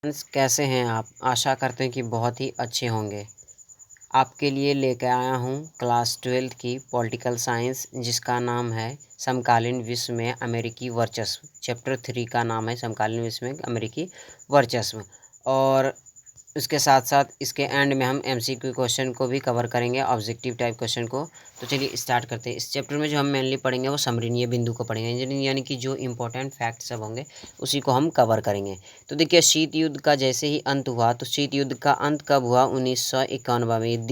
Friends, कैसे हैं आप? आशा करते हैं कि बहुत ही अच्छे होंगे। आपके लिए लेकर आया हूँ क्लास 12 की पॉलिटिकल साइंस, जिसका नाम है समकालीन विश्व में अमेरिकी वर्चस्व। चैप्टर 3 का नाम है समकालीन विश्व में अमेरिकी वर्चस्व। और उसके साथ साथ इसके एंड में हम एमसीक्यू क्वेश्चन को भी कवर करेंगे, ऑब्जेक्टिव टाइप क्वेश्चन को। तो चलिए स्टार्ट करते हैं। इस चैप्टर में जो हम मेनली पढ़ेंगे वो समरणीय बिंदु को पढ़ेंगे, यानी कि जो इंपॉर्टेंट फैक्ट सब होंगे उसी को हम कवर करेंगे। तो देखिए, शीत युद्ध का जैसे ही अंत हुआ, तो शीत युद्ध का अंत कब हुआ? 1991 में,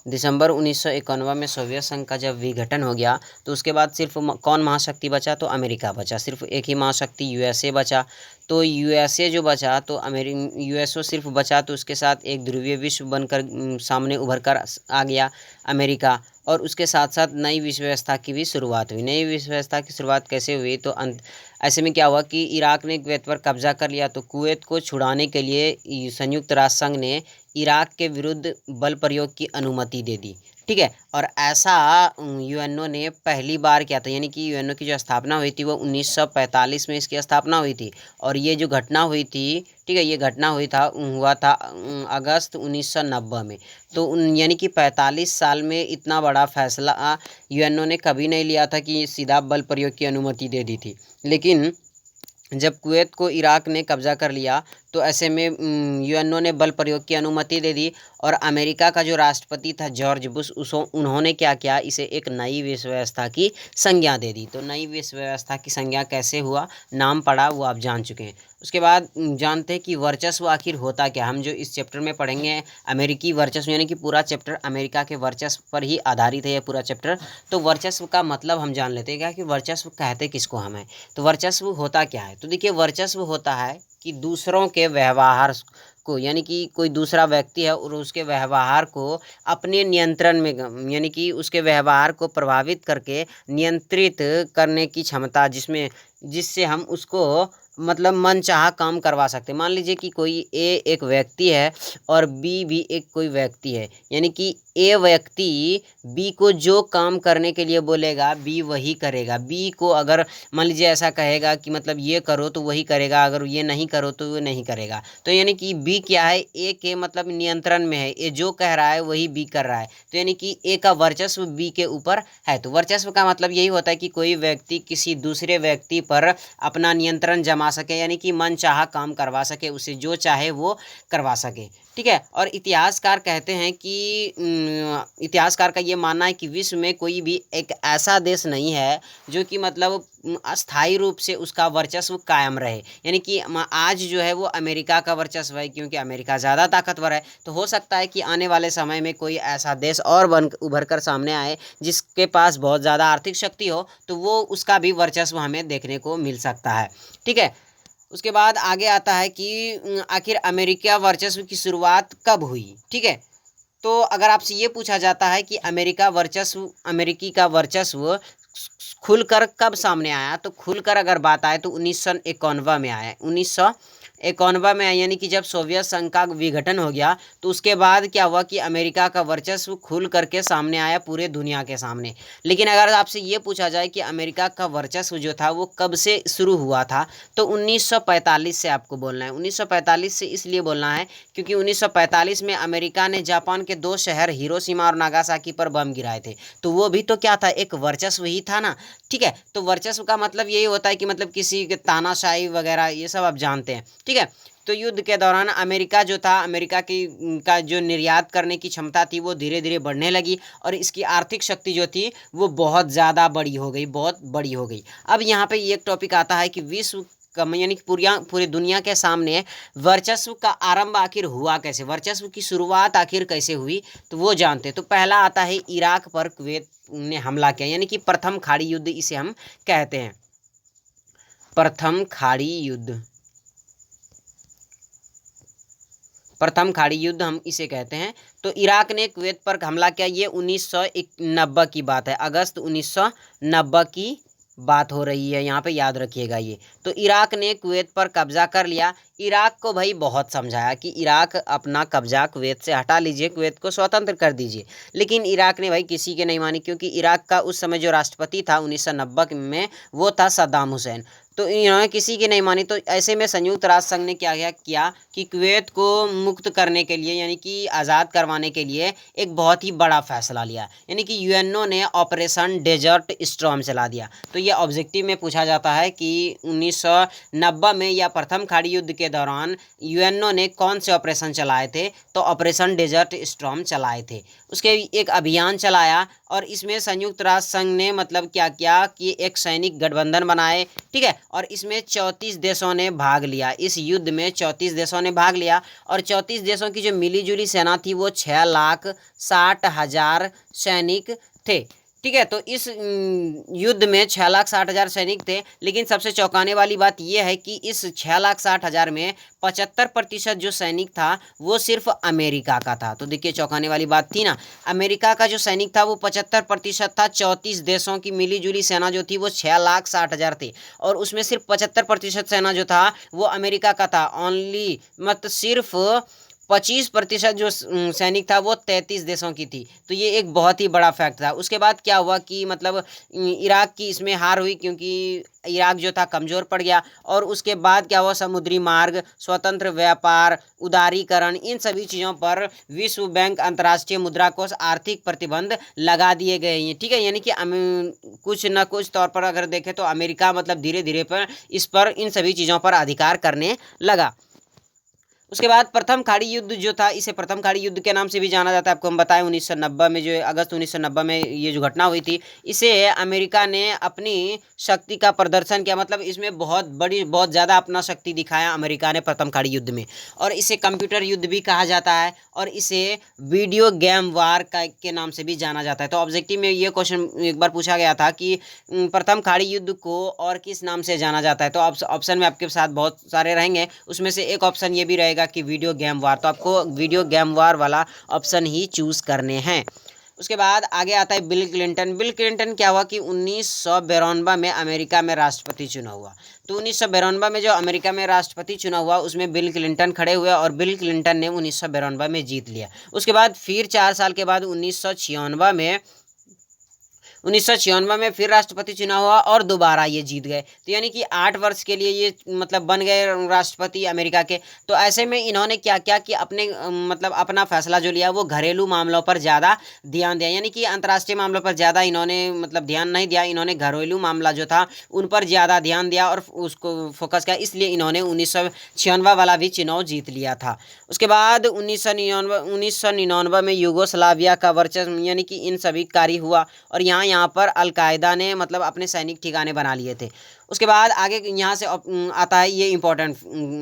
दिसंबर 1991 में सोवियत संघ का जब विघटन हो गया, तो उसके बाद सिर्फ कौन महाशक्ति बचा? तो अमेरिका बचा। सिर्फ एक ही महाशक्ति यूएसए बचा। तो यूएसए जो बचा, तो यूएसए सिर्फ बचा, तो उसके साथ एक ध्रुवीय विश्व बनकर सामने उभर कर आ गया अमेरिका। और उसके साथ साथ नई विश्व व्यवस्था की भी शुरुआत हुई। नई विश्व व्यवस्था की शुरुआत कैसे हुई? तो ऐसे में क्या हुआ कि इराक ने कुवैत पर कब्जा कर लिया, तो कुवैत को छुड़ाने के लिए संयुक्त राष्ट्र संघ ने इराक के विरुद्ध बल प्रयोग की अनुमति दे दी। ठीक है। और ऐसा यूएनओ ने पहली बार किया था, यानी कि यूएनओ की जो स्थापना हुई थी वो 1945 में इसकी स्थापना हुई थी। और ये जो घटना हुई थी, ठीक है, ये घटना हुआ था अगस्त 1990 में। तो यानी कि 45 साल में इतना बड़ा फैसला यूएनओ ने कभी नहीं लिया था कि सीधा बल प्रयोग की अनुमति दे दी थी। लेकिन जब कुवैत को इराक ने कब्जा कर लिया, तो ऐसे में यूएनओ ने बल प्रयोग की अनुमति दे दी। और अमेरिका का जो राष्ट्रपति था जॉर्ज बुश, उन्होंने क्या किया? इसे एक नई विश्व व्यवस्था की संज्ञा दे दी। तो नई विश्व व्यवस्था की संज्ञा कैसे हुआ, नाम पड़ा, वो आप जान चुके हैं। उसके बाद जानते हैं कि वर्चस्व आखिर होता क्या। हम जो इस चैप्टर में पढ़ेंगे अमेरिकी वर्चस्व, यानी कि पूरा चैप्टर अमेरिका के वर्चस्व पर ही आधारित है यह पूरा चैप्टर। तो वर्चस्व का मतलब हम जान लेते हैं क्या, कि वर्चस्व कहते किसको हमें। तो वर्चस्व होता क्या है? तो देखिए, वर्चस्व होता है कि दूसरों के व्यवहार को, यानी कि कोई दूसरा व्यक्ति है और उसके व्यवहार को अपने नियंत्रण में, यानी कि उसके व्यवहार को प्रभावित करके नियंत्रित करने की क्षमता, जिससे हम उसको मतलब मनचाहा काम करवा सकते हैं। मान लीजिए कि कोई ए एक व्यक्ति है और बी भी एक कोई व्यक्ति है, यानी कि ए व्यक्ति बी को जो काम करने के लिए बोलेगा बी वही करेगा। बी को अगर मान लीजिए ऐसा कहेगा कि मतलब ये करो तो वही करेगा, अगर ये नहीं करो तो वो नहीं करेगा। तो यानी कि बी क्या है? ए के मतलब नियंत्रण में है। ए जो कह रहा है वही बी कर रहा है। तो यानी कि ए का वर्चस्व बी के ऊपर है। तो वर्चस्व का मतलब यही होता है कि कोई व्यक्ति किसी दूसरे व्यक्ति पर अपना नियंत्रण जमा सके, यानी कि मनचाहा काम करवा सके, उसे जो चाहे वो करवा सके। ठीक है। और इतिहासकार कहते हैं कि इतिहासकार का ये मानना है कि विश्व में कोई भी एक ऐसा देश नहीं है जो कि मतलब अस्थायी रूप से उसका वर्चस्व कायम रहे। यानी कि आज जो है वो अमेरिका का वर्चस्व है, क्योंकि अमेरिका ज़्यादा ताकतवर है। तो हो सकता है कि आने वाले समय में कोई ऐसा देश और उभर कर सामने आए जिसके पास बहुत ज़्यादा आर्थिक शक्ति हो, तो वो उसका भी वर्चस्व हमें देखने को मिल सकता है। ठीक है। उसके बाद आगे आता है कि आखिर अमेरिका वर्चस्व की शुरुआत कब हुई। ठीक है। तो अगर आपसे ये पूछा जाता है कि अमेरिकी का वर्चस्व खुलकर कब सामने आया, तो खुलकर अगर बात आए तो 1991 में आया। 1991 में आया, यानी कि जब सोवियत संघ का विघटन हो गया, तो उसके बाद क्या हुआ कि अमेरिका का वर्चस्व खुल करके सामने आया पूरे दुनिया के सामने। लेकिन अगर आपसे ये पूछा जाए कि अमेरिका का वर्चस्व जो था वो कब से शुरू हुआ था, तो 1945 से आपको बोलना है। 1945 से इसलिए बोलना है क्योंकि 1945 में अमेरिका ने जापान के 2 शहर हिरोशिमा और नागासाकी पर बम गिराए थे। तो वो भी तो क्या था? एक वर्चस्व ही था ना। ठीक है। तो वर्चस्व का मतलब यही होता है कि मतलब किसी के तानाशाही वगैरह ये सब आप जानते हैं। ठीक है। तो युद्ध के दौरान अमेरिका जो था, अमेरिका की का जो निर्यात करने की क्षमता थी वो धीरे धीरे बढ़ने लगी, और इसकी आर्थिक शक्ति जो थी वो बहुत ज़्यादा बड़ी हो गई, बहुत बड़ी हो गई। अब यहाँ पे एक टॉपिक आता है कि विश्व यानी कि पूरी दुनिया के सामने वर्चस्व का आरंभ आखिर हुआ कैसे, वर्चस्व की शुरुआत आखिर कैसे हुई, तो वो जानते हैं। तो पहला आता है इराक पर कुवैत ने हमला किया, यानी कि प्रथम खाड़ी युद्ध इसे हम कहते हैं। प्रथम खाड़ी युद्ध हम इसे कहते हैं। तो इराक ने कुवैत पर हमला किया, ये 1990 की बात है। अगस्त 1990 की बात हो रही है, यहाँ पे याद रखिएगा ये। तो इराक ने कुवैत पर कब्जा कर लिया। इराक को भाई बहुत समझाया कि इराक अपना कब्जा कुवैत से हटा लीजिए, कुवैत को स्वतंत्र कर दीजिए, लेकिन इराक ने भाई किसी के नहीं मानी, क्योंकि इराक का उस समय जो राष्ट्रपति था 1990 में वो था सद्दाम हुसैन। तो इन्होंने किसी की नहीं मानी। तो ऐसे में संयुक्त राष्ट्र संघ ने क्या किया कि कुवैत को मुक्त करने के लिए यानी कि आज़ाद करवाने के लिए एक बहुत ही बड़ा फैसला लिया, यानी कि यूएनओ ने ऑपरेशन डेजर्ट स्टॉर्म चला दिया। तो ये ऑब्जेक्टिव में पूछा जाता है कि 1990 में या प्रथम खाड़ी युद्ध के दौरान यूएनओ ने कौन से ऑपरेशन चलाए थे, तो ऑपरेशन डेजर्ट स्टॉर्म चलाए थे। उसके एक अभियान चलाया और इसमें संयुक्त राष्ट्र संघ ने मतलब क्या किया कि एक सैनिक गठबंधन बनाए, ठीक है, और इसमें 34 देशों ने भाग लिया। इस युद्ध में 34 देशों ने भाग लिया और 34 देशों की जो मिली जुली सेना थी वो 6,60,000 सैनिक थे, ठीक है। तो इस युद्ध में 6,60,000 सैनिक थे, लेकिन सबसे चौंकाने वाली बात यह है कि इस 6,60,000 में 75% जो सैनिक था वो सिर्फ अमेरिका का था। तो देखिए चौंकाने वाली बात थी ना, अमेरिका का जो सैनिक था वो 75% था। 34 देशों की मिली जुली सेना जो थी वो 6,60,000 थी और उसमें सिर्फ 75% सेना जो था वो अमेरिका का था। ओनली मतलब सिर्फ 25% जो सैनिक था वो 33 देशों की थी। तो ये एक बहुत ही बड़ा फैक्ट था। उसके बाद क्या हुआ कि मतलब इराक की इसमें हार हुई, क्योंकि इराक जो था कमज़ोर पड़ गया। और उसके बाद क्या हुआ, समुद्री मार्ग, स्वतंत्र व्यापार, उदारीकरण, इन सभी चीज़ों पर विश्व बैंक, अंतर्राष्ट्रीय मुद्रा कोष आर्थिक प्रतिबंध लगा दिए गए हैं, ठीक है। यानी कि कुछ न कुछ तौर पर अगर देखें तो अमेरिका मतलब धीरे धीरे पर इस पर इन सभी चीज़ों पर अधिकार करने लगा। उसके बाद प्रथम खाड़ी युद्ध जो था, इसे प्रथम खाड़ी युद्ध के नाम से भी जाना जाता है। आपको हम बताएं 1990 में जो अगस्त 1990 में ये जो घटना हुई थी, इसे अमेरिका ने अपनी शक्ति का प्रदर्शन किया। मतलब इसमें बहुत ज़्यादा अपना शक्ति दिखाया अमेरिका ने प्रथम खाड़ी युद्ध में। और इसे कंप्यूटर युद्ध भी कहा जाता है और इसे वीडियो गेम वार के नाम से भी जाना जाता है। तो ऑब्जेक्टिव में ये क्वेश्चन एक बार पूछा गया था कि प्रथम खाड़ी युद्ध को और किस नाम से जाना जाता है। तो ऑप्शन में आपके साथ बहुत सारे रहेंगे, उसमें से एक ऑप्शन ये भी रहेगा कि वीडियो गेम वार। तो आपको वीडियो गेम वार वाला ऑप्शन ही चूज करने हैं। उसके बाद आगे आता है बिल क्लिंटन। बिल क्लिंटन क्या हुआ कि 1992 में अमेरिका में राष्ट्रपति चुनाव हुआ। तो 1992 में जो अमेरिका में राष्ट्रपति चुनाव हुआ उसमें बिल क्लिंटन खड़े हुए और बिल क्लिंटन ने 1992 में जीत लिया। उसके बाद फिर 4 साल के बाद 1996 में फिर राष्ट्रपति चुनाव हुआ और दोबारा ये जीत गए। तो यानी कि 8 वर्ष के लिए ये मतलब बन गए राष्ट्रपति अमेरिका के। तो ऐसे में इन्होंने क्या किया कि अपने मतलब अपना फैसला जो लिया वो घरेलू मामलों पर ज़्यादा ध्यान दिया, यानी कि अंतर्राष्ट्रीय मामलों पर ज़्यादा इन्होंने मतलब ध्यान नहीं दिया। इन्होंने घरेलू मामला जो था उन पर ज़्यादा ध्यान दिया और उसको फोकस किया, इसलिए इन्होंने 1996 वाला भी चुनाव जीत लिया था। उसके बाद 1999 में यूगोस्लाविया का वर्चस्व यानी कि इन सभी कार्य हुआ और यहाँ पर अलकायदा ने मतलब अपने सैनिक ठिकाने बना लिए थे। उसके बाद आगे यहाँ से आता है, ये इम्पोर्टेंट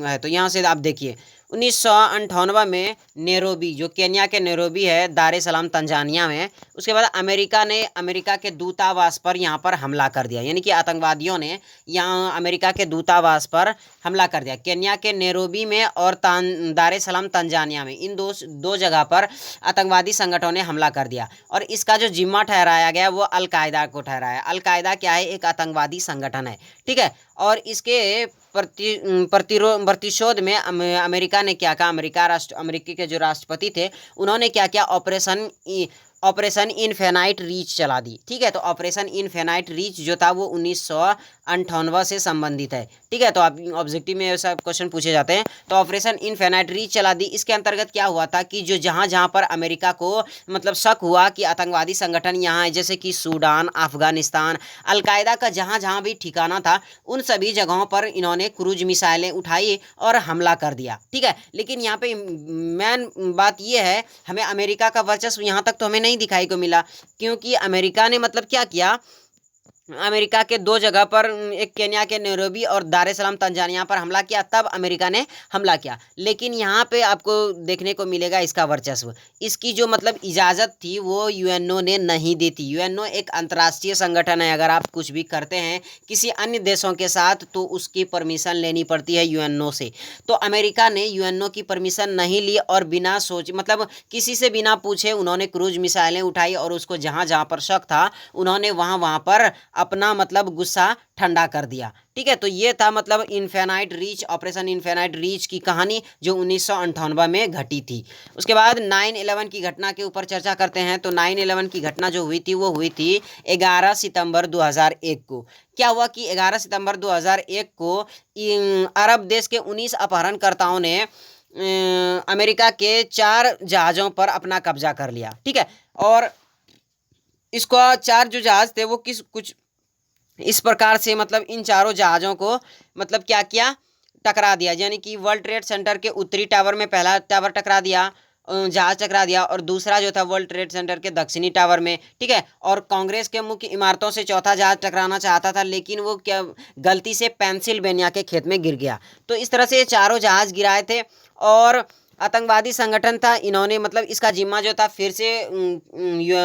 है, तो यहाँ से आप देखिए 1998 में नैरोबी, जो केन्या के नैरोबी है, दार एस सलाम तंजानिया में, उसके बाद अमेरिका ने अमेरिका के दूतावास पर यहाँ पर हमला कर दिया। यानी कि आतंकवादियों ने यहाँ अमेरिका के दूतावास पर हमला कर दिया, केन्या के नैरोबी में और दार एस सलाम तंजानिया में। इन दो जगह पर आतंकवादी संगठनों ने हमला कर दिया और इसका जो जिम्मा ठहराया गया वो अलकायदा को ठहराया। अलकायदा क्या है, एक आतंकवादी संगठन है, ठीक है। और इसके प्रतिशोध में अमेरिका ने क्या कहा, अमेरिकी के जो राष्ट्रपति थे उन्होंने क्या किया, ऑपरेशन इनफिनाइट रीच चला दी, ठीक है। तो ऑपरेशन इनफिनाइट रीच जो था वो 1998 से संबंधित है, ठीक है। तो आप ऑब्जेक्टिव में ऐसा क्वेश्चन पूछे जाते हैं। तो ऑपरेशन इनफिनाइट रीच चला दी, इसके अंतर्गत क्या हुआ था कि जो जहाँ पर अमेरिका को मतलब शक हुआ कि आतंकवादी संगठन यहाँ है, जैसे कि सूडान, अफगानिस्तान, अलकायदा का जहाँ भी ठिकाना था उन सभी जगहों पर इन्होंने क्रूज मिसाइलें उठाई और हमला कर दिया, ठीक है। लेकिन यहाँ पे मेन बात यह है, हमें अमेरिका का वर्चस्व यहाँ तक तो हमें नहीं दिखाई को मिला, क्योंकि अमेरिका ने मतलब क्या किया, अमेरिका के 2 जगह पर, एक केन्या के नैरोबी और दार एस सलाम तंजानिया पर हमला किया, तब अमेरिका ने हमला किया। लेकिन यहाँ पे आपको देखने को मिलेगा इसका वर्चस्व, इसकी जो मतलब इजाज़त थी वो यूएनओ ने नहीं दी थी। यूएनओ एक अंतर्राष्ट्रीय संगठन है, अगर आप कुछ भी करते हैं किसी अन्य देशों के साथ तो उसकी परमिशन लेनी पड़ती है यूएनओ से। तो अमेरिका ने यूएनओ की परमिशन नहीं ली और बिना सोचे मतलब किसी से बिना पूछे उन्होंने क्रूज मिसाइलें उठाई और उसको जहाँ पर शक था उन्होंने वहाँ पर अपना मतलब गुस्सा ठंडा कर दिया। ठीक है, तो ये था मतलब infinite reach, operation infinite reach की कहानी जो 1998 में घटी थी। उसके बाद 9/11 की घटना के ऊपर चर्चा करते हैं। तो 9/11 की घटना जो हुई थी वो हुई थी 11 सितंबर 2001 को। क्या हुआ कि 11 सितंबर 2001 को अरब देश के 19 अपहरणकर्ताओं ने अमेरिका के 4 जहाज़ों पर अपना कब्जा कर लिया। ठीक है, और इसको 4 जो जहाज़ थे वो किस कुछ इस प्रकार से मतलब इन चारों जहाज़ों को मतलब क्या किया, टकरा दिया। यानी कि वर्ल्ड ट्रेड सेंटर के उत्तरी टावर में पहला टावर टकरा दिया, जहाज टकरा दिया, और दूसरा जो था वर्ल्ड ट्रेड सेंटर के दक्षिणी टावर में। ठीक है, और कांग्रेस के मुख्य इमारतों से चौथा जहाज टकराना चाहता था, लेकिन वो क्या गलती से पेंसिल्वेनिया के खेत में गिर गया। तो इस तरह से ये चारों जहाज गिराए थे। और आतंकवादी संगठन था, इन्होंने मतलब इसका जिम्मा जो था फिर से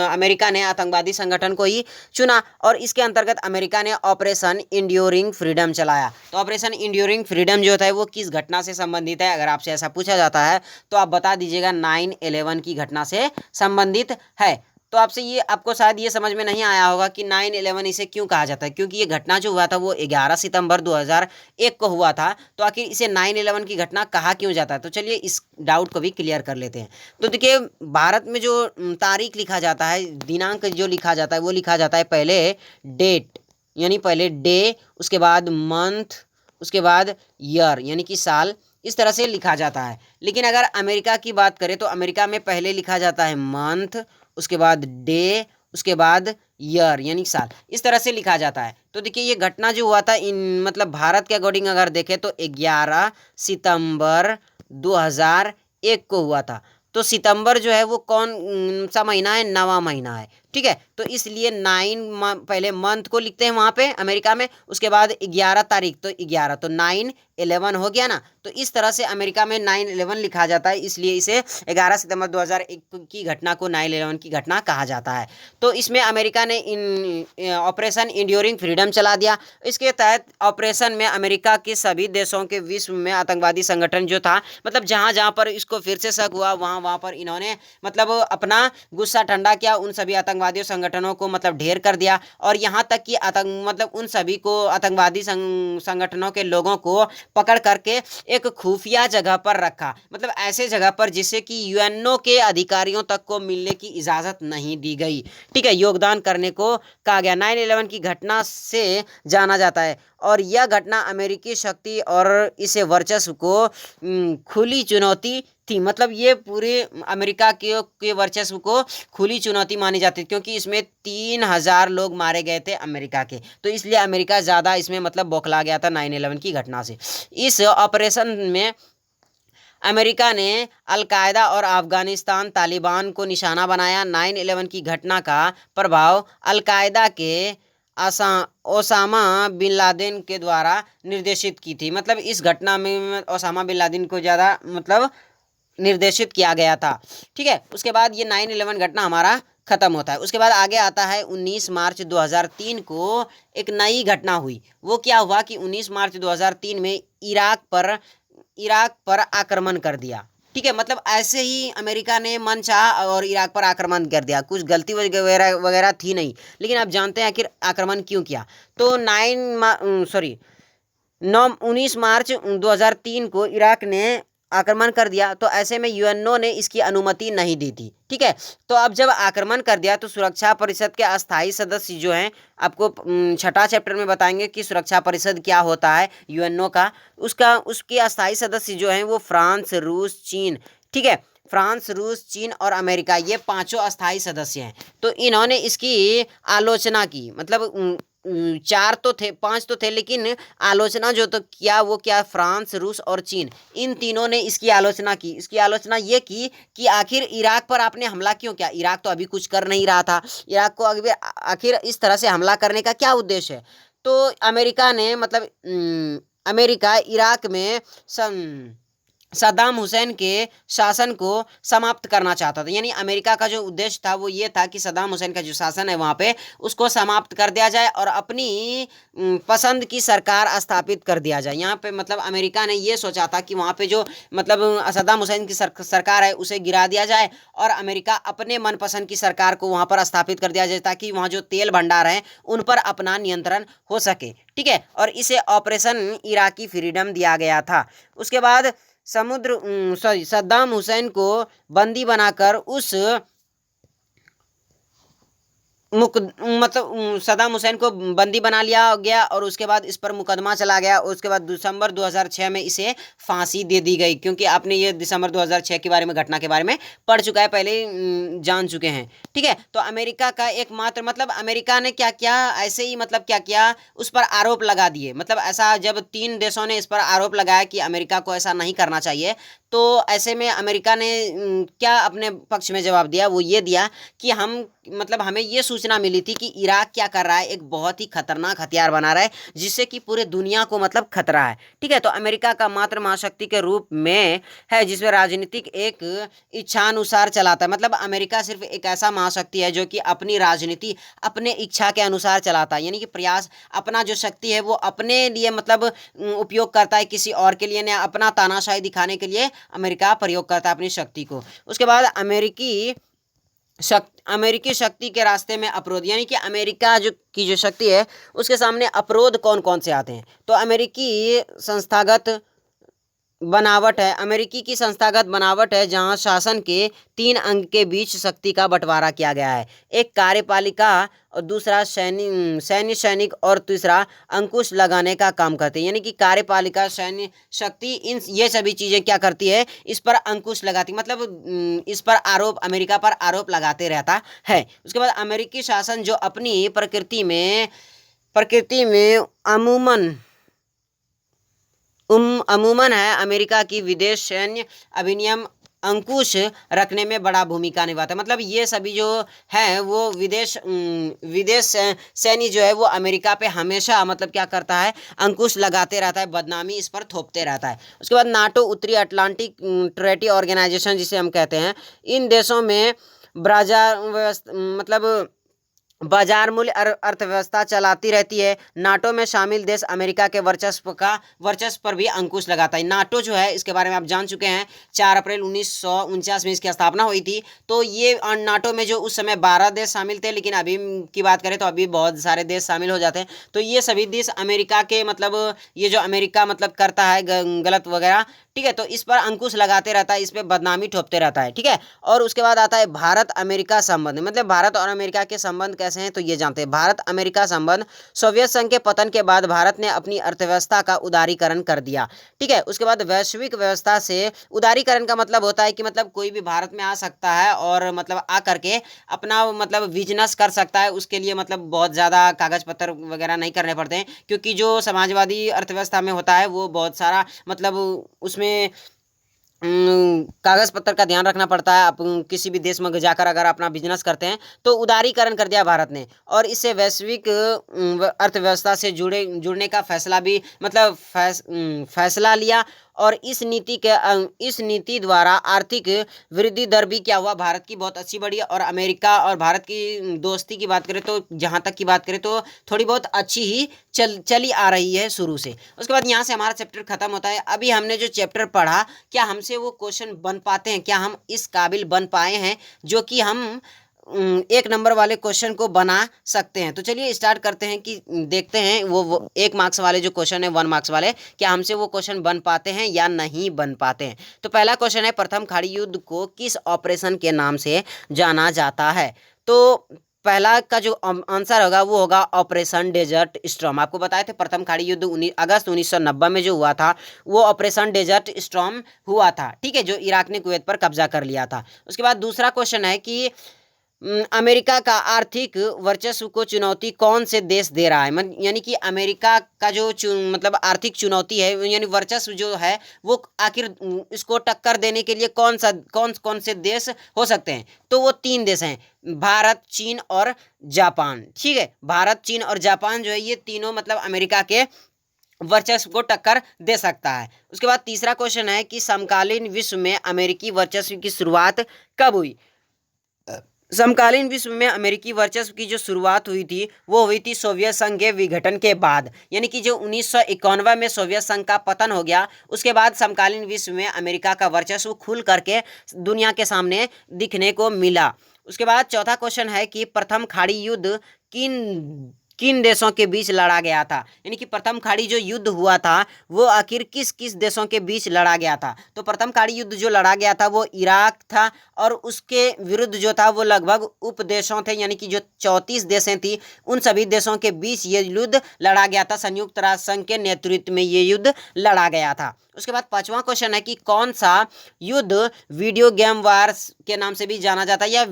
अमेरिका ने आतंकवादी संगठन को ही चुना, और इसके अंतर्गत अमेरिका ने ऑपरेशन इंड्योरिंग फ्रीडम चलाया। तो ऑपरेशन इंड्योरिंग फ्रीडम जो है वो किस घटना से संबंधित है, अगर आपसे ऐसा पूछा जाता है तो आप बता दीजिएगा 9/11 की घटना से संबंधित है। तो आपसे ये आपको शायद ये समझ में नहीं आया होगा कि 9/11 इसे क्यों कहा जाता है, क्योंकि ये घटना जो हुआ था वो 11 सितंबर 2001 को हुआ था। तो आखिर इसे 9/11 की घटना कहा क्यों जाता है, तो चलिए इस डाउट को भी क्लियर कर लेते हैं। तो देखिए, भारत में जो तारीख लिखा जाता है, दिनांक जो लिखा जाता है वो लिखा जाता है पहले डेट, यानी पहले डे, उसके बाद मंथ, उसके बाद ईयर यानी कि साल, इस तरह से लिखा जाता है। लेकिन अगर अमेरिका की बात करें तो अमेरिका में पहले लिखा जाता है मंथ, उसके बाद डे, उसके बाद ईयर यानी साल, इस तरह से लिखा जाता है। तो देखिए, ये घटना जो हुआ था इन मतलब भारत के अकॉर्डिंग अगर देखें तो 11 सितंबर 2001 को हुआ था। तो सितंबर जो है वो कौन सा महीना है, 9वां महीना है। ठीक है, तो इसलिए 9 पहले मंथ को लिखते हैं वहाँ पे अमेरिका में, उसके बाद 11 तारीख, तो 11, तो 9/11 हो गया ना। तो इस तरह से अमेरिका में 9/11 लिखा जाता है, इसलिए इसे 11 सितंबर 2001 की घटना को 9/11 की घटना कहा जाता है। तो इसमें अमेरिका ने इन ऑपरेशन इंड्योरिंग फ्रीडम चला दिया। इसके तहत ऑपरेशन में अमेरिका के सभी देशों के विश्व में आतंकवादी संगठन जो था, मतलब जहाँ जहाँ पर इसको फिर से शक हुआ वहाँ वहाँ पर इन्होंने मतलब अपना गुस्सा ठंडा किया, उन सभी आतंकवादी संगठनों को मतलब ढेर कर दिया। और यहाँ तक कि मतलब उन सभी को आतंकवादी संगठनों के लोगों को पकड़ करके एक खुफिया जगह पर रखा, मतलब ऐसे जगह पर जिससे कि यूएनओ के अधिकारियों तक को मिलने की इजाज़त नहीं दी गई। ठीक है, योगदान करने को कहा गया। 9/11 की घटना से जाना जाता है, और यह घटना अमेरिकी शक्ति और इसे वर्चस्व को खुली चुनौती थी। मतलब ये पूरे अमेरिका के वर्चस्व को खुली चुनौती मानी जाती थी, क्योंकि इसमें 3000 लोग मारे गए थे अमेरिका के। तो इसलिए अमेरिका ज़्यादा इसमें मतलब बौखला गया था 9/11 की घटना से। इस ऑपरेशन में अमेरिका ने अलकायदा और अफगानिस्तान तालिबान को निशाना बनाया। 9/11 की घटना का प्रभाव अलकायदा के ओसामा बिन लादेन के द्वारा निर्देशित की थी। मतलब इस घटना में ओसामा बिन लादेन को ज़्यादा मतलब निर्देशित किया गया था। ठीक है, उसके बाद ये 9/11 घटना हमारा खत्म होता है। उसके बाद आगे आता है 19 मार्च 2003 को एक नई घटना हुई। वो क्या हुआ कि 19 मार्च 2003 में इराक पर आक्रमण कर दिया। ठीक है, मतलब ऐसे ही अमेरिका ने मन चाहा और इराक पर आक्रमण कर दिया, कुछ गलती वगैरह वगैरह थी नहीं। लेकिन आप जानते हैं आखिर आक्रमण क्यों किया। तो 19 मार्च 2003 को इराक ने आक्रमण कर दिया। तो ऐसे में यूएनओ ने इसकी अनुमति नहीं दी थी। ठीक है, तो अब जब आक्रमण कर दिया तो सुरक्षा परिषद के अस्थायी सदस्य जो हैं, आपको छठा चैप्टर में बताएंगे कि सुरक्षा परिषद क्या होता है यूएनओ का। उसके अस्थायी सदस्य जो हैं वो फ्रांस, रूस, चीन। ठीक है, फ्रांस, रूस, चीन और अमेरिका, ये पांचों अस्थायी सदस्य हैं। तो इन्होंने इसकी आलोचना की, मतलब 4 तो थे, 5 तो थे, लेकिन आलोचना जो तो किया वो क्या, फ्रांस, रूस और चीन, इन तीनों ने इसकी आलोचना की। इसकी आलोचना ये की कि आखिर इराक पर आपने हमला क्यों किया, इराक तो अभी कुछ कर नहीं रहा था, इराक को आखिर इस तरह से हमला करने का क्या उद्देश्य है। तो अमेरिका ने मतलब अमेरिका इराक में सद्दाम हुसैन के शासन को समाप्त करना चाहता था। यानी अमेरिका का जो उद्देश्य था वो ये था कि सद्दाम हुसैन का जो शासन है वहाँ पे उसको समाप्त कर दिया जाए और अपनी पसंद की सरकार स्थापित कर दिया जाए। यहाँ पे मतलब अमेरिका ने ये सोचा था कि वहाँ पे जो मतलब सद्दाम हुसैन की सरकार है उसे गिरा दिया जाए और अमेरिका अपने मनपसंद की सरकार को वहाँ पर स्थापित कर दिया जाए ताकि वहाँ जो तेल भंडार हैं उन पर अपना नियंत्रण हो सके। ठीक है, और इसे ऑपरेशन इराकी फ्रीडम दिया गया था। उसके बाद सद्दाम हुसैन को बंदी बनाकर उस मतलब सद्दाम हुसैन को बंदी बना लिया गया और उसके बाद इस पर मुकदमा चला गया। उसके बाद दिसंबर 2006 में इसे फांसी दे दी गई, क्योंकि आपने ये दिसंबर 2006 के बारे में, घटना के बारे में पढ़ चुका है, पहले जान चुके हैं। ठीक है, तो अमेरिका का एकमात्र मतलब अमेरिका ने क्या किया, ऐसे ही मतलब क्या किया, उस पर आरोप लगा दिए। मतलब ऐसा जब 3 देशों ने इस पर आरोप लगाया कि अमेरिका को ऐसा नहीं करना चाहिए, तो ऐसे में अमेरिका ने क्या अपने पक्ष में जवाब दिया, वो ये दिया कि हम मतलब हमें ये सूचना मिली थी कि इराक क्या कर रहा है, एक बहुत ही खतरनाक हथियार बना रहा है जिससे कि पूरे दुनिया को मतलब खतरा है। ठीक है, तो अमेरिका का मात्र महाशक्ति के रूप में है जिसमें राजनीतिक एक इच्छानुसार चलाता है। मतलब अमेरिका सिर्फ एक ऐसा महाशक्ति है जो कि अपनी राजनीति अपने इच्छा के अनुसार चलाता है। यानी कि प्रयास अपना जो शक्ति है वो अपने लिए मतलब उपयोग करता है, किसी और के लिए नहीं। अपना तानाशाही दिखाने के लिए अमेरिका प्रयोग करता है अपनी शक्ति को। उसके बाद अमेरिकी शक्ति के रास्ते में अवरोध, यानी कि अमेरिका जो शक्ति है उसके सामने अवरोध कौन कौन से आते हैं। तो अमेरिकी की संस्थागत बनावट है जहां शासन के 3 अंग के बीच शक्ति का बंटवारा किया गया है। एक कार्यपालिका और दूसरा सैनिक और तीसरा अंकुश लगाने का काम करते हैं। यानी कि कार्यपालिका, सैन्य शक्ति, ये सभी चीज़ें क्या करती है, इस पर अंकुश लगाती, मतलब इस पर आरोप, अमेरिका पर आरोप लगाते रहता है। उसके बाद अमेरिकी शासन जो अपनी प्रकृति में अमूमन है अमेरिका की विदेश सैन्य अधिनियम अंकुश रखने में बड़ा भूमिका निभाता है। मतलब ये सभी जो है वो विदेश सैन्य जो है वो अमेरिका पे हमेशा मतलब क्या करता है, अंकुश लगाते रहता है, बदनामी इस पर थोपते रहता है। उसके बाद नाटो, उत्तरी अटलांटिक ट्रेटी ऑर्गेनाइजेशन जिसे हम कहते हैं, इन देशों में मतलब बाजार मूल्य अर्थव्यवस्था चलाती रहती है। नाटो में शामिल देश अमेरिका के वर्चस्व पर भी अंकुश लगाता है। नाटो जो है इसके बारे में आप जान चुके हैं, 4 अप्रैल 1949 में इसकी स्थापना हुई थी। तो ये नाटो में जो उस समय 12 देश शामिल थे, लेकिन अभी की बात करें तो अभी बहुत सारे देश शामिल हो जाते हैं। तो ये सभी देश अमेरिका के मतलब ये जो अमेरिका मतलब करता है गलत वगैरह, ठीक है, तो इस पर अंकुश लगाते रहता है, इस पर बदनामी ठोपते रहता है। ठीक है, और उसके बाद आता है भारत अमेरिका संबंध। मतलब भारत और अमेरिका के संबंध कैसे हैं तो ये जानते हैं। भारत अमेरिका संबंध, सोवियत संघ के पतन के बाद भारत ने अपनी अर्थव्यवस्था का उदारीकरण कर दिया। ठीक है, उसके बाद वैश्विक व्यवस्था से उदारीकरण का मतलब होता है कि मतलब कोई भी भारत में आ सकता है और मतलब आ करके अपना मतलब बिजनेस कर सकता है। उसके लिए मतलब बहुत ज़्यादा कागज पत्र वगैरह नहीं करने पड़ते हैं, क्योंकि जो समाजवादी अर्थव्यवस्था में होता है वो बहुत सारा मतलब उसमें कागज पत्र का ध्यान रखना पड़ता है। आप किसी भी देश में जाकर अगर अपना बिजनेस करते हैं तो उदारीकरण कर दिया भारत ने, और इससे वैश्विक अर्थव्यवस्था से जुड़ने का फैसला भी मतलब फैसला लिया। और इस नीति द्वारा आर्थिक वृद्धि दर भी क्या हुआ, भारत की बहुत अच्छी बढ़ी। और अमेरिका और भारत की दोस्ती की बात करें तो, जहाँ तक की बात करें तो थोड़ी बहुत अच्छी ही चली आ रही है शुरू से। उसके बाद यहाँ से हमारा चैप्टर खत्म होता है। अभी हमने जो चैप्टर पढ़ा, क्या हमसे वो क्वेश्चन बन पाते हैं, क्या हम इस काबिल बन पाए हैं जो कि हम 1 नंबर वाले क्वेश्चन को बना सकते हैं। तो चलिए स्टार्ट करते हैं कि देखते हैं वो 1 मार्क्स वाले जो क्वेश्चन है, 1 मार्क्स वाले, क्या हमसे वो क्वेश्चन बन पाते हैं या नहीं बन पाते हैं। तो पहला क्वेश्चन है, प्रथम खाड़ी युद्ध को किस ऑपरेशन के नाम से जाना जाता है। तो पहला का जो आंसर होगा वो होगा ऑपरेशन डेजर्ट स्टॉर्म। आपको बताए थे प्रथम खाड़ी युद्ध अगस्त 1990 में जो हुआ था वो ऑपरेशन डेजर्ट स्टॉर्म हुआ था। ठीक है, जो इराक ने कुवैत पर कब्जा कर लिया था। उसके बाद दूसरा क्वेश्चन है कि अमेरिका का आर्थिक वर्चस्व को चुनौती कौन से देश दे रहा है। यानी कि अमेरिका का जो मतलब आर्थिक चुनौती है, यानी वर्चस्व जो है, वो आखिर इसको टक्कर देने के लिए कौन से देश हो सकते हैं। तो वो 3 देश हैं, भारत, चीन और जापान। ठीक है, भारत, चीन और जापान जो है ये तीनों मतलब अमेरिका के वर्चस्व को टक्कर दे सकता है। उसके बाद तीसरा क्वेश्चन है कि समकालीन विश्व में अमेरिकी वर्चस्व की शुरुआत कब हुई। समकालीन विश्व में अमेरिकी वर्चस्व की जो शुरुआत हुई थी वो हुई थी सोवियत संघ के विघटन के बाद, यानी कि जो 1991 में सोवियत संघ का पतन हो गया उसके बाद समकालीन विश्व में अमेरिका का वर्चस्व खुल करके दुनिया के सामने दिखने को मिला। उसके बाद चौथा क्वेश्चन है कि प्रथम खाड़ी युद्ध किन किन देशों के बीच लड़ा गया था, यानी कि प्रथम खाड़ी जो युद्ध हुआ था वो आखिर किस किस देशों के बीच लड़ा गया था। तो प्रथम खाड़ी युद्ध जो लड़ा गया था वो इराक था और उसके विरुद्ध जो था वो लगभग उपदेशों थे, यानी कि जो 34 देशें थी उन सभी देशों के बीच ये युद्ध लड़ा गया था। संयुक्त राष्ट्र संघ के नेतृत्व में ये युद्ध लड़ा गया था। उसके बाद पांचवा क्वेश्चन है कि कौन सा युद्ध वीडियो गेम वार के नाम से भी जाना जाता है या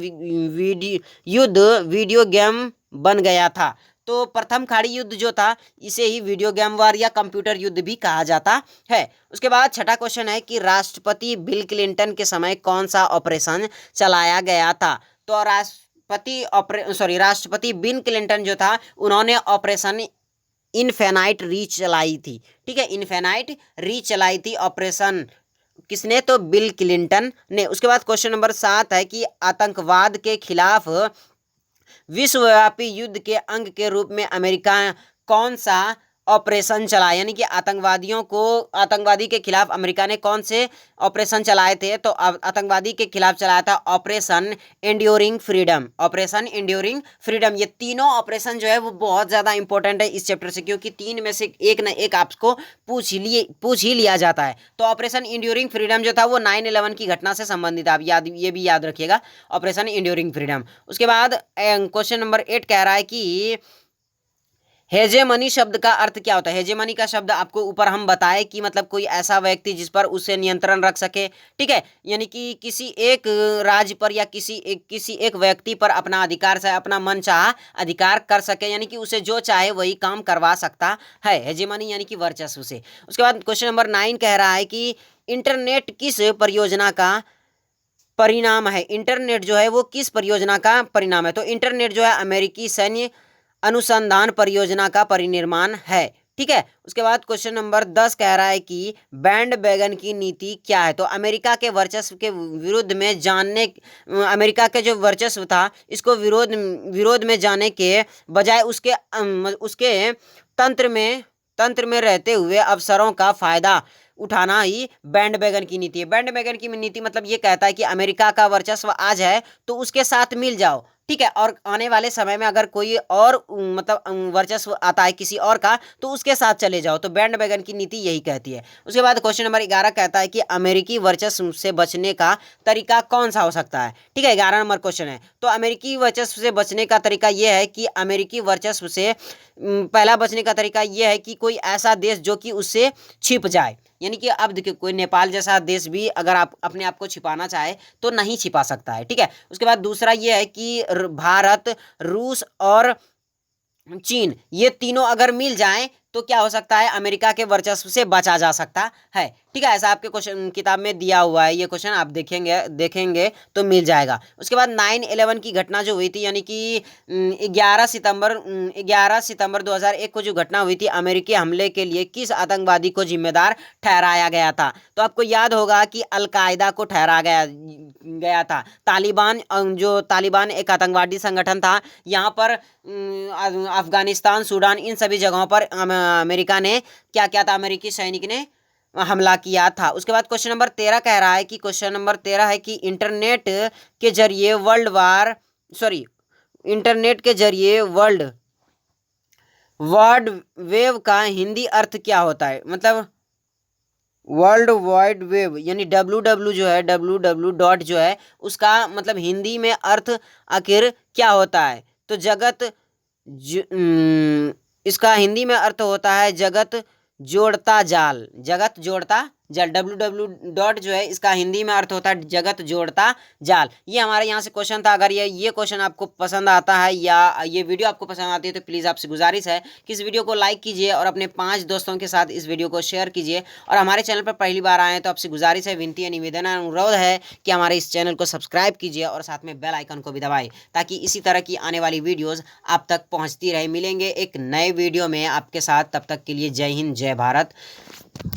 युद्ध वीडियो गेम बन गया था। तो प्रथम खाड़ी युद्ध जो था इसे ही वीडियो गेम वार या कंप्यूटर युद्ध भी कहा जाता है। उसके बाद छठा क्वेश्चन है कि राष्ट्रपति बिल क्लिंटन के समय कौन सा ऑपरेशन चलाया गया था। तो राष्ट्रपति बिल क्लिंटन जो था उन्होंने ऑपरेशन इनफेनाइट रीच चलाई थी। ठीक है, इनफेनाइट रीच चलाई थी ऑपरेशन, किसने? तो बिल क्लिंटन ने। उसके बाद क्वेश्चन नंबर 7 है कि आतंकवाद के खिलाफ विश्वव्यापी युद्ध के अंग के रूप में अमेरिका कौन सा ऑपरेशन चलाया, यानी कि आतंकवादी के खिलाफ अमेरिका ने कौन से ऑपरेशन चलाए थे। तो आतंकवादी के खिलाफ चलाया था operation enduring freedom. Operation enduring freedom, ये तीनों ऑपरेशन जो है वो बहुत ज़्यादा इंपॉर्टेंट है इस चैप्टर से, क्योंकि तीन में से एक न एक आपको पूछ ही लिया जाता है। तो ऑपरेशन एंड्योरिंग फ्रीडम जो था वो 9/11 की घटना से संबंधित, आप ये भी याद रखिएगा, ऑपरेशन एंड्योरिंग फ्रीडम। उसके बाद क्वेश्चन नंबर 8 कह रहा है कि हेजेमनी शब्द का अर्थ क्या होता है। हेजेमनी का शब्द आपको ऊपर हम बताए कि मतलब कोई ऐसा व्यक्ति जिस पर उसे नियंत्रण रख सके। ठीक है, यानी कि किसी एक राज्य पर या किसी एक व्यक्ति पर अपना अधिकार से अपना मन चाहा अधिकार कर सके, यानी कि उसे जो चाहे वही काम करवा सकता है, हेजेमनी यानी कि वर्चस्व से। उसके बाद क्वेश्चन नंबर 9 कह रहा है कि इंटरनेट किस परियोजना का परिणाम है। इंटरनेट जो है वो किस परियोजना का परिणाम है। तो इंटरनेट जो है अमेरिकी सैन्य अनुसंधान परियोजना का परिनिर्माण है। ठीक है, उसके बाद क्वेश्चन नंबर 10 कह रहा है कि बैंड बैगन की नीति क्या है। तो अमेरिका के वर्चस्व के विरुद्ध में अमेरिका के जो वर्चस्व था इसको विरोध में जाने के बजाय उसके तंत्र में रहते हुए अवसरों का फायदा उठाना ही बैंड बैगन की नीति है। बैंड बैगन की नीति मतलब ये कहता है कि अमेरिका का वर्चस्व आज है तो उसके साथ मिल जाओ। ठीक है, और आने वाले समय में अगर कोई और मतलब वर्चस्व आता है किसी और का तो उसके साथ चले जाओ। तो बैंड बैगन की नीति यही कहती है। उसके बाद क्वेश्चन नंबर 11 कहता है कि अमेरिकी वर्चस्व से बचने का तरीका कौन सा हो सकता है। ठीक है, 11 नंबर क्वेश्चन है। तो अमेरिकी वर्चस्व से बचने का तरीका यह है कि अमेरिकी वर्चस्व से पहला बचने का तरीका यह है कि कोई ऐसा देश जो कि उससे छिप जाए, यानी कि अब देखिए कोई नेपाल जैसा देश भी अगर आप अपने आप को छिपाना चाहे तो नहीं छिपा सकता है। ठीक है, उसके बाद दूसरा ये है कि भारत, रूस और चीन ये तीनों अगर मिल जाएं तो क्या हो सकता है, अमेरिका के वर्चस्व से बचा जा सकता है। ठीक है, ऐसा आपके क्वेश्चन किताब में दिया हुआ है, ये क्वेश्चन आप देखेंगे तो मिल जाएगा। उसके बाद 9/11 की घटना जो हुई थी, यानी कि 11 सितंबर 2001 को जो घटना हुई थी, अमेरिकी हमले के लिए किस आतंकवादी को जिम्मेदार ठहराया गया था। तो आपको याद होगा कि अलकायदा को ठहराया गया था। तालिबान एक आतंकवादी संगठन था। यहाँ पर अफगानिस्तान, सूडान, इन सभी जगहों पर अमेरिका ने क्या किया था, अमेरिकी सैनिक ने हमला किया था। उसके बाद क्वेश्चन नंबर 13 कह रहा है कि इंटरनेट के जरिए वर्ल्ड वेब का हिंदी अर्थ क्या होता है। मतलब वर्ल्ड वाइड वेब यानी डब्ल्यू जो है, डॉट जो है उसका मतलब हिंदी में अर्थ आखिर क्या होता है। तो इसका हिंदी में अर्थ होता है जगत जोड़ता जाल, डब्ल्यू जो है इसका हिंदी में अर्थ होता है जगत जोड़ता जाल। ये हमारे यहाँ से क्वेश्चन था। अगर ये क्वेश्चन आपको पसंद आता है या ये वीडियो आपको पसंद आती है तो प्लीज़ आपसे गुजारिश है कि इस वीडियो को लाइक कीजिए और अपने 5 दोस्तों के साथ इस वीडियो को शेयर कीजिए। और हमारे चैनल पर पहली बार आए हैं तो आपसे गुजारिश है, विनती है, निवेदन है, अनुरोध है कि हमारे इस चैनल को सब्सक्राइब कीजिए और साथ में बेल आइकन को भी दबाएं ताकि इसी तरह की आने वाली वीडियोज़ आप तक पहुँचती रहे। मिलेंगे एक नए वीडियो में आपके साथ, तब तक के लिए जय हिंद, जय भारत।